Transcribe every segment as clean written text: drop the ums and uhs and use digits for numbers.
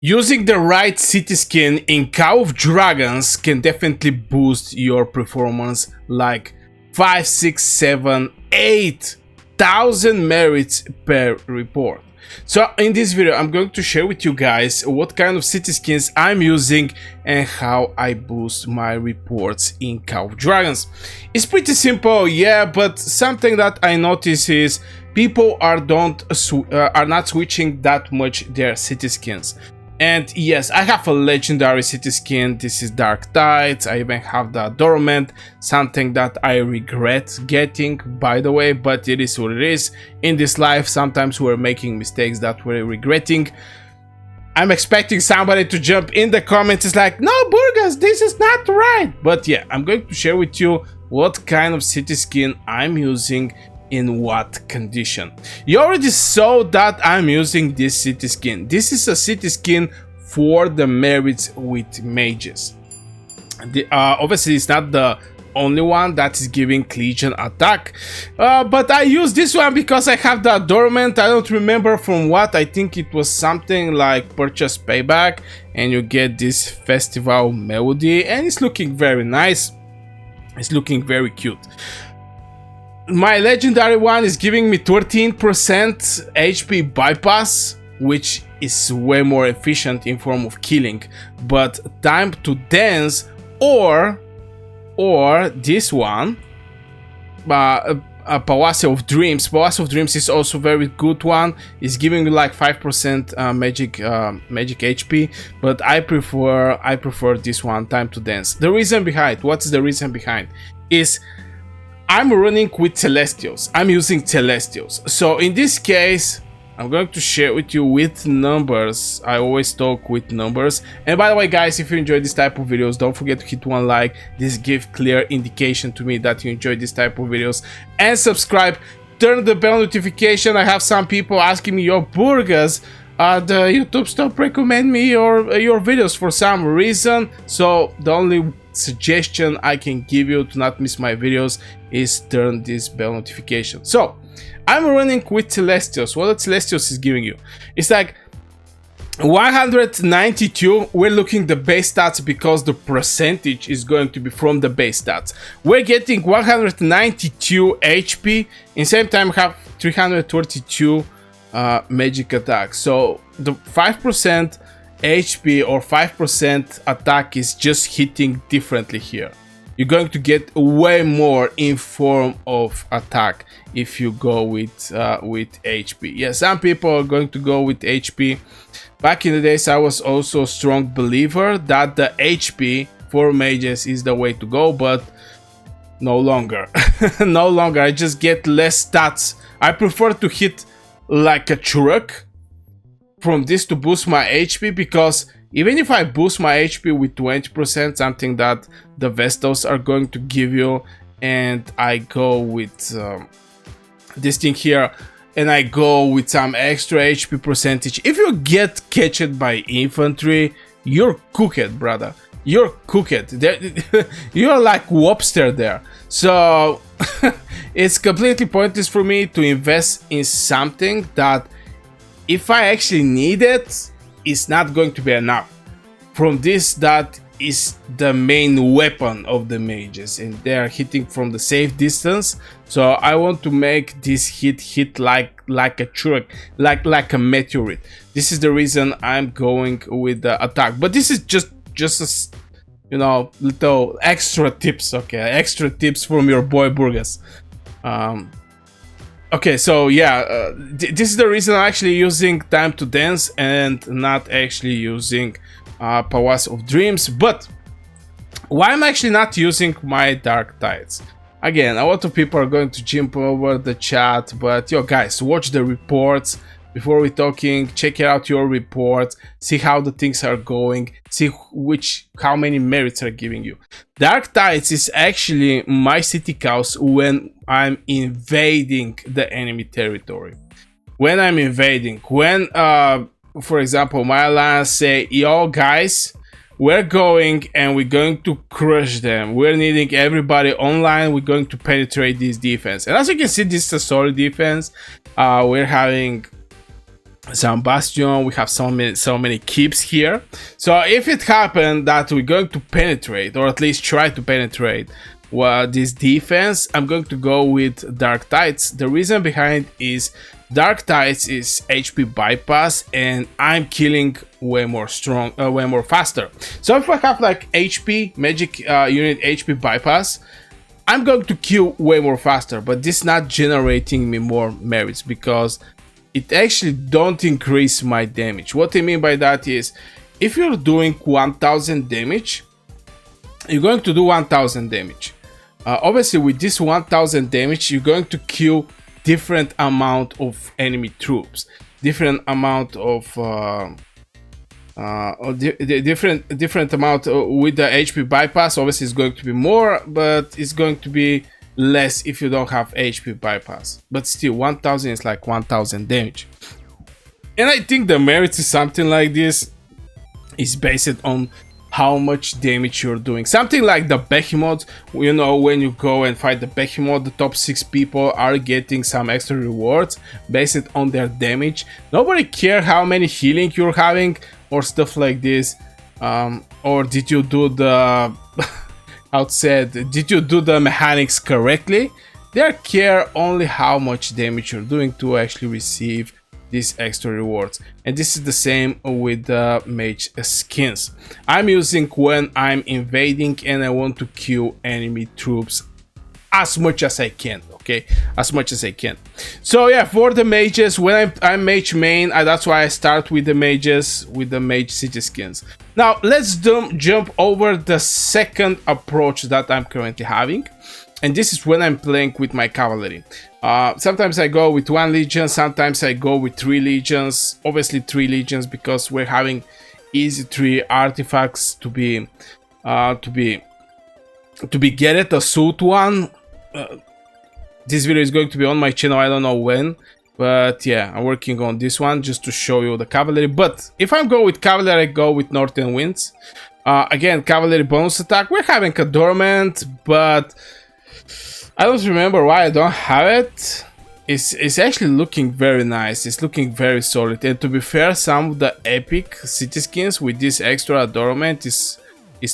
Using the right city skin in Call of Dragons can definitely boost your performance like 5, 6, 7, 8,000 merits per report. So in this video I'm going to share with you guys what kind of city skins I'm using and how I boost my reports in Call of Dragons. It's pretty simple, yeah, but something that I notice is people are not switching that much their city skins. And yes, I have a legendary city skin. This is Dark Tides. I even have the Dormant, something that I regret getting, by the way, but it is what it is. In this life, sometimes we're making mistakes that we're regretting. I'm expecting somebody to jump in the comments. It's like, no, Burgas, this is not right. But yeah, I'm going to share with you what kind of city skin I'm using in what condition. You already saw that I'm using this city skin. This is a city skin for the merits with mages. Obviously it's not the only one that is giving Legion attack, but I use this one because I have the Dormant. I don't remember from what. I think it was something like purchase payback and you get this festival melody, and it's looking very nice. It's looking very cute. My legendary one is giving me 13% HP bypass, which is way more efficient in form of killing. But time to dance or this one, a Palace of Dreams. Palace of Dreams is also very good one. It's giving me like 5% magic HP, but I prefer this one, time to dance. The reason behind, what's the reason behind, is I'm running with Celestials. I'm using Celestials. So in this case, I'm going to share with you with numbers. I always talk with numbers. And by the way, guys, if you enjoy this type of videos, don't forget to hit one like. This gives clear indication to me that you enjoy this type of videos. And subscribe. Turn the bell notification. I have some people asking me, your Burgas, the YouTube stop recommend me your videos for some reason. So the only suggestion I can give you to not miss my videos is turn this bell notification. So I'm running with Celestials. What Celestials is giving you, it's like 192. We're looking the base stats because the percentage is going to be from the base stats. We're getting 192 HP, in same time have 332 magic attack. So the 5% HP or 5% attack is just hitting differently here. You're going to get way more in form of attack if you go with HP. Yeah, some people are going to go with HP. Back in the days, I was also a strong believer that the HP for mages is the way to go, but no longer. No longer. I just get less stats. I prefer to hit like a truck from this to boost my HP, because even if I boost my HP with 20%, something that the Vestals are going to give you, and I go with this thing here, and I go with some extra HP percentage, if you get catched by infantry, you're cooked, brother. You're cooked. You're like Wobster there. So it's completely pointless for me to invest in something that, if I actually need it, it's not going to be enough. From this, that is the main weapon of the mages, and they are hitting from the safe distance. So I want to make this hit like a truck, like a meteorite. This is the reason I'm going with the attack. But this is just a, you know, little extra tips. Okay, extra tips from your boy Burgas. Okay, so yeah, this is the reason I'm actually using Time to Dance and not actually using Palace of Dreams. But why I'm actually not using my Dark Tides? Again, a lot of people are going to jump over the chat, but yo guys, watch the reports before we talking. Check out your reports, see how the things are going, see how many merits are giving you. Dark Tides is actually my city cows when I'm invading the enemy territory. When I'm invading, when for example my alliance say, yo guys, we're going and we're going to crush them, we're needing everybody online, we're going to penetrate this defense. And as you can see, this is a solid defense. We're having some bastion, we have so many keeps here. So if it happened that we're going to penetrate, or at least try to penetrate this defense, I'm going to go with Dark Tides. The reason behind is Dark Tides is HP bypass, and I'm killing way more faster. So if I have like HP magic unit HP bypass, I'm going to kill way more faster, but this is not generating me more merits because it actually don't increase my damage. What I mean by that is, if you're doing 1000 damage, you're going to do 1000 damage. Obviously with this 1000 damage, you're going to kill different amount of enemy troops, different amount of different amount with the HP bypass. Obviously it's going to be more, but it's going to be less if you don't have HP bypass. But still, 1000 is like 1000 damage. And I think the merits is something like this is based on how much damage you're doing. Something like the Behemoth, you know, when you go and fight the Behemoth, the top 6 people are getting some extra rewards based on their damage. Nobody cares how many healing you're having or stuff like this. Or did you do the did you do the mechanics correctly? They care only how much damage you're doing to actually receive these extra rewards. And this is the same with the mage skins. I'm using when I'm invading and I want to kill enemy troops as much as I can, okay, as much as I can. So yeah, for the mages, when I'm mage main, that's why I start with the mages, with the mage city skins. Now let's jump over the second approach that I'm currently having, and this is when I'm playing with my cavalry. Sometimes I go with 1 legion, sometimes I go with 3 legions. Obviously 3 legions because we're having easy 3 artifacts to be get it, a suit one. This video is going to be on my channel, I don't know when, but yeah, I'm working on this one just to show you the cavalry. But if I'm going with cavalry, I go with Northern Winds. Again, cavalry bonus attack. We're having a dormant, but I don't remember why I don't have it. It's actually looking very nice. It's looking very solid. And to be fair, some of the epic city skins with this extra adornment is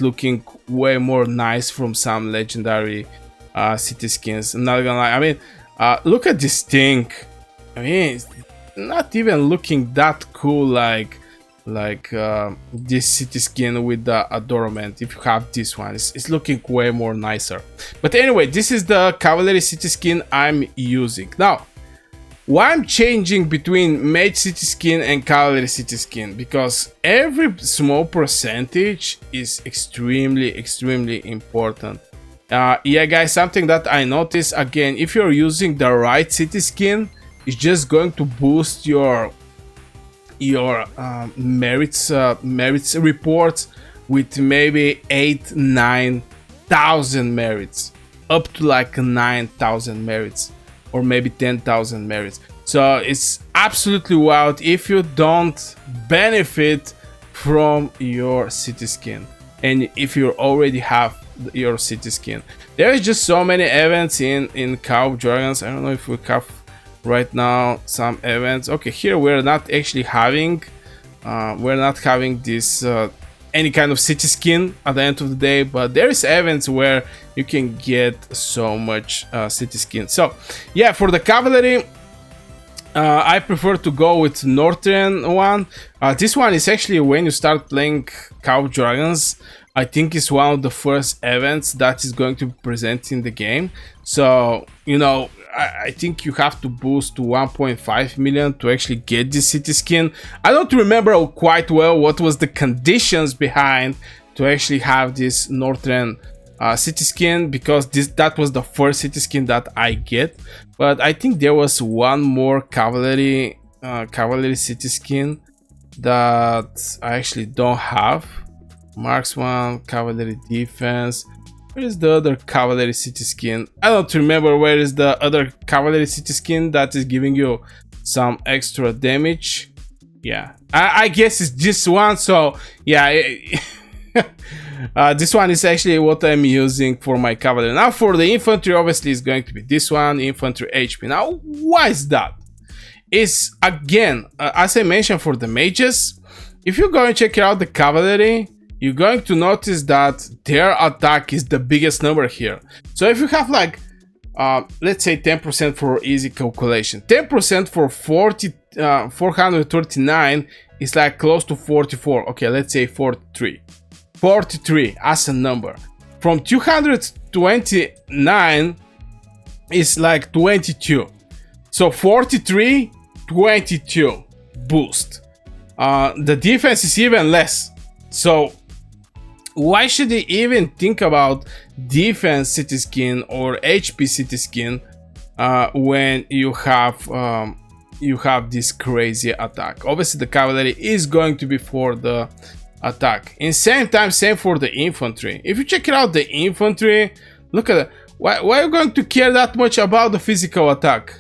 looking way more nice from some legendary city skins. I'm not gonna lie. I mean, look at this thing. I mean, it's not even looking that cool like this city skin with the adornment. If you have this one, it's looking way more nicer. But anyway, this is the cavalry city skin I'm using. Now, why I'm changing between mage city skin and cavalry city skin? Because every small percentage is extremely important. Yeah guys, something that I noticed, again, if you're using the right city skin, it's just going to boost your merits reports with maybe 8,000-9,000 merits, up to like 9,000 merits, or maybe 10,000 merits. So it's absolutely wild if you don't benefit from your city skin, and if you already have your city skin. There is just so many events in Cow Dragons. I don't know if we have right now some events. Okay, here we're not actually having this any kind of city skin at the end of the day, but there is events where you can get so much city skin. So yeah, for the cavalry, I prefer to go with northern one. This one is actually when you start playing Cow Dragons. I think it's one of the first events that is going to be present in the game. So, you know, I think you have to boost to 1.5 million to actually get this city skin. I don't remember quite well what was the conditions behind to actually have this northern city skin, because that was the first city skin that I get. But I think there was one more cavalry city skin that I actually don't have. Marksman, cavalry defense. Where is the other cavalry city skin? I don't remember where is the other cavalry city skin that is giving you some extra damage. Yeah, I guess it's this one. So yeah, this one is actually what I'm using for my cavalry. Now for the infantry, obviously it's going to be this one, infantry HP. Now why is that? is again, as I mentioned for the mages, if you go and check out the cavalry, you're going to notice that their attack is the biggest number here. So if you have like, let's say 10% for easy calculation, 10% for 439 is like close to 44. Okay, let's say 43. 43 as a number. From 229 is like 22. So 43, 22 boost. The defense is even less. So why should they even think about defense city skin or HP city skin when you have this crazy attack? Obviously the cavalry is going to be for the attack. In same time, same for the infantry. If you check it out, the infantry, look at it. Why are you going to care that much about the physical attack?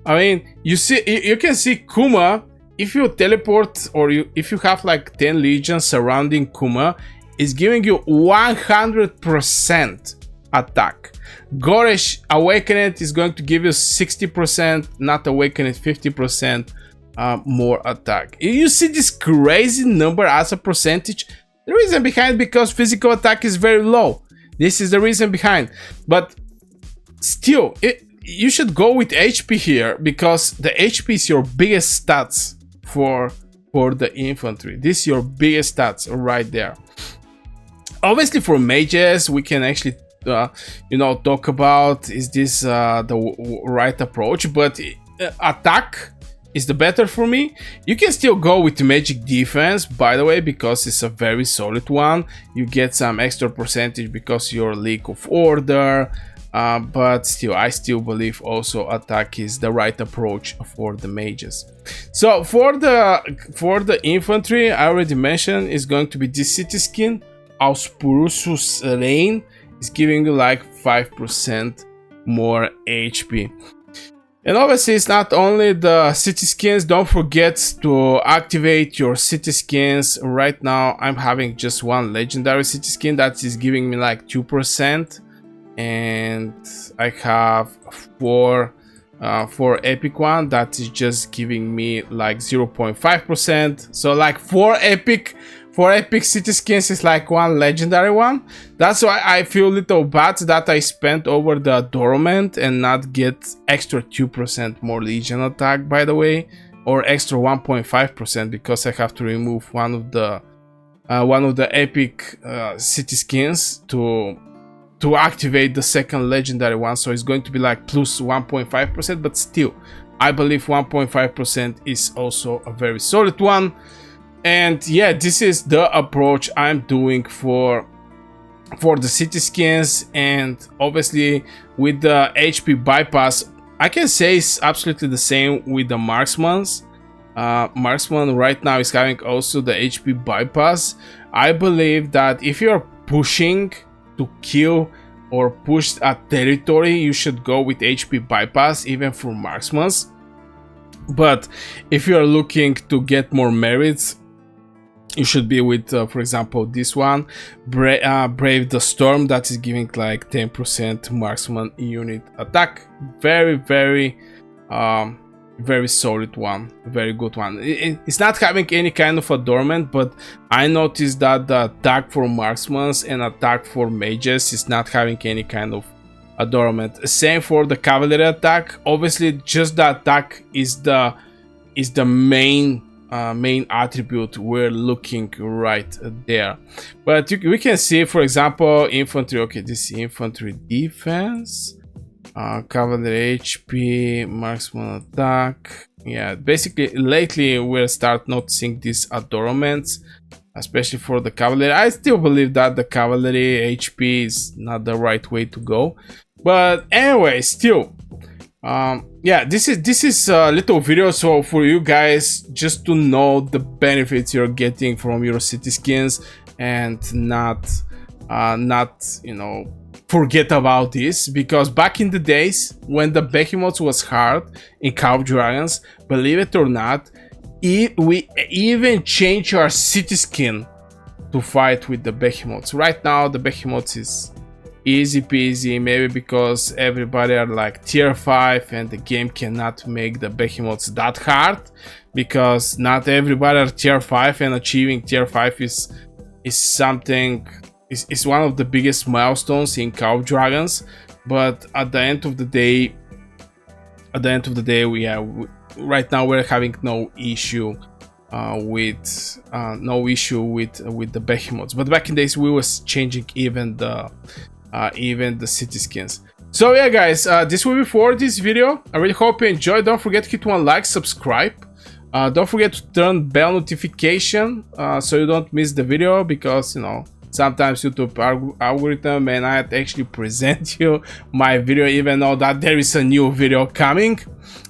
I mean, you see, you can see Kuma. If you teleport or if you have like 10 legions surrounding Kuma, is giving you 100% attack. Goresh Awakened is going to give you 60%, not Awakened 50% more attack. You see this crazy number as a percentage. The reason behind, because physical attack is very low. This is the reason behind. But still, you should go with HP here, because the HP is your biggest stats for the infantry. This is your biggest stats right there. Obviously for mages, we can actually talk about, is this the right approach, but attack is the better for me. You can still go with magic defense, by the way, because it's a very solid one. You get some extra percentage because you're League of Order, but still, I still believe also attack is the right approach for the mages. So for the infantry, I already mentioned, is going to be this city skin. Auspurus Reign is giving you like 5% more HP. And obviously it's not only the city skins. Don't forget to activate your city skins. Right now I'm having just one legendary city skin that is giving me like 2%, and I have four epic one that is just giving me like 0.5%. so like four epic city skins is like one legendary one. That's why I feel a little bad that I spent over the adornment and not get extra 2% more legion attack, by the way, or extra 1.5%, because I have to remove one of the epic city skins to activate the second legendary one. So it's going to be like plus 1.5%, but still I believe 1.5% is also a very solid one. And yeah, this is the approach I'm doing for the city skins. And obviously with the HP bypass, I can say it's absolutely the same with the marksmans. Marksman right now is having also the HP bypass. I believe that if you're pushing to kill or push a territory, you should go with HP bypass even for marksmans. But if you're looking to get more merits, you should be with, for example, this one, Brave the Storm, that is giving like 10% marksman unit attack. Very, very, very solid one, very good one. It's not having any kind of adornment, but I noticed that the attack for marksmen and attack for mages is not having any kind of adornment. Same for the cavalry attack. Obviously, just the attack is the main attribute we're looking right there. But we can see, for example, infantry. Okay, this is infantry defense, cavalry HP, marksman attack. Yeah, basically lately we'll start noticing these adornments, especially for the cavalry. I still believe that the cavalry HP is not the right way to go, but anyway, still, yeah, this is a little video so for you guys just to know the benefits you're getting from your city skins, and not forget about this, because back in the days when the Behemoth was hard in Call of Dragons, believe it or not, we even changed our city skin to fight with the Behemoths. Right now the Behemoth is easy peasy, maybe because everybody are like tier 5 and the game cannot make the behemoths that hard, because not everybody are tier 5, and achieving tier 5 is something, is one of the biggest milestones in Call of Dragons. But at the end of the day, we are right now we're having no issue with the behemoths. But back in days we was changing even the city skins. So yeah guys, this will be for this video. I really hope you enjoyed. Don't forget to hit one like, subscribe. Don't forget to turn bell notification so you don't miss the video, because you know sometimes YouTube algorithm may not actually present you my video even though that there is a new video coming.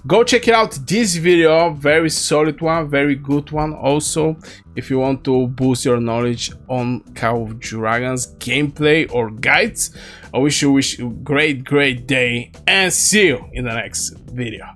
Go check it out, this video, very solid one, very good one also, if you want to boost your knowledge on Call of Dragons gameplay or guides. I wish you a great day, and see you in the next video.